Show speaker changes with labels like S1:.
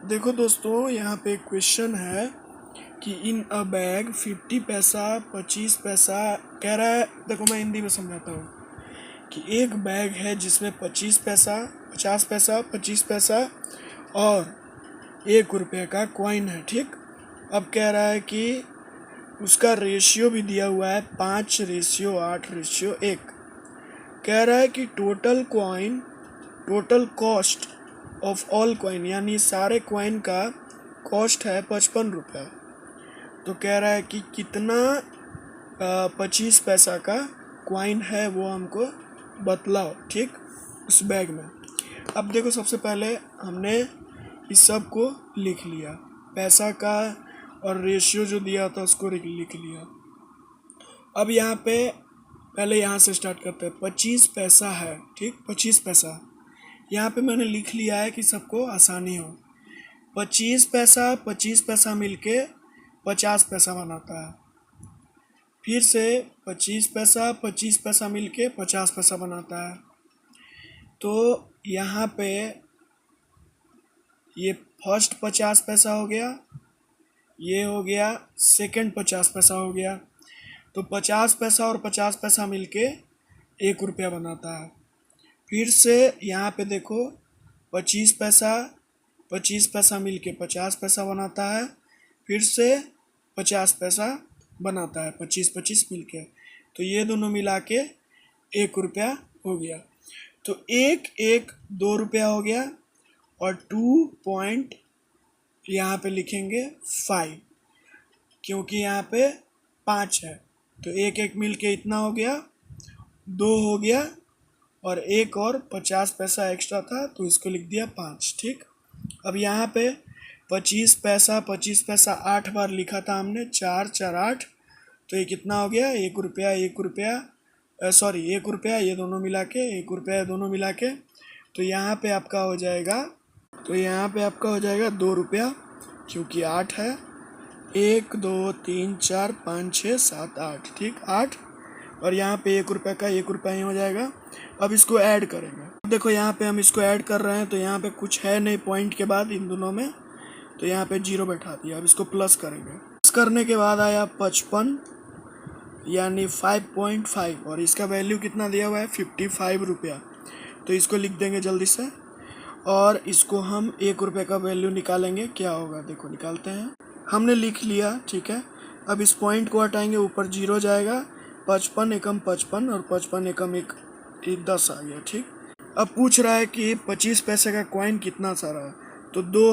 S1: देखो दोस्तों, यहाँ पे क्वेश्चन है कि इन अ बैग 50 पैसा 25 पैसा कह रहा है। देखो मैं हिंदी में समझाता हूँ कि एक बैग है जिसमें 25 पैसा 50 पैसा 25 पैसा और 1 रुपये का कॉइन है। ठीक, अब कह रहा है कि उसका रेशियो भी दिया हुआ है 5:8:1। कह रहा है कि total cost of all coin, यानी सारे कॉइन का कॉस्ट है 55 रुपये। तो कह रहा है कि कितना 25 पैसा का कॉइन है वो हमको बतलाओ। ठीक, उस बैग में। अब देखो, सबसे पहले हमने इस सब को लिख लिया, पैसा का और रेशियो जो दिया था उसको लिख लिया। अब यहाँ पे पहले यहाँ से स्टार्ट करते हैं। 25 पैसा है, ठीक, 25 पैसा यहाँ पे मैंने लिख लिया है कि सबको आसानी हो। 25 पैसा मिलके 50 पैसा बनाता है। फिर से 25 पैसा मिलके 50 पैसा बनाता है। तो यहाँ पे ये फर्स्ट 50 पैसा हो गया, ये हो गया सेकंड 50 पैसा हो गया। तो 50 पैसा और 50 पैसा मिलके 1 रुपया बनाता है। फिर से यहाँ पे देखो, 25 पैसा मिलके 50 पैसा बनाता है। फिर से 50 पैसा बनाता है, 25 मिलके। तो ये दोनों मिला के 1 रुपया हो गया। तो 2 रुपया हो गया और 2 पॉइंट यहाँ पे लिखेंगे 5, क्योंकि यहाँ पे 5 है। तो एक मिल के इतना हो गया, 2 हो गया और एक और 50 पैसा एक्स्ट्रा था तो इसको लिख दिया 5। ठीक, अब यहाँ पे 25 पैसा 8 बार लिखा था हमने, 4 4 8। तो ये कितना हो गया, 1 रुपया 1 रुपया ये दोनों मिला के 1 रुपया दोनों मिला के। तो यहाँ पे आपका हो जाएगा 2 रुपया, क्योंकि 8 है। 1 2 3 4 5 6 7 8, ठीक, 8। और यहाँ पे 1 रुपये का 1 रुपया ही हो जाएगा। अब इसको ऐड करेंगे। देखो यहाँ पे हम इसको ऐड कर रहे हैं तो यहाँ पे कुछ है नहीं पॉइंट के बाद इन दोनों में, तो यहाँ पे 0 बैठा दिया। अब इसको प्लस करेंगे। प्लस करने के बाद आया 55, यानी 5.5, और इसका वैल्यू कितना दिया हुआ है, 55 रुपया। तो इसको लिख देंगे जल्दी से, और इसको हम 1 रुपये का वैल्यू निकालेंगे। क्या होगा देखो, निकालते हैं। हमने लिख लिया, ठीक है। अब इस पॉइंट को हटाएंगे, ऊपर 0 जाएगा। 55 एकम 55 और 55 एकम 1 10 आ गया। ठीक, अब पूछ रहा है कि 25 पैसे का कॉइन कितना सारा है। तो 2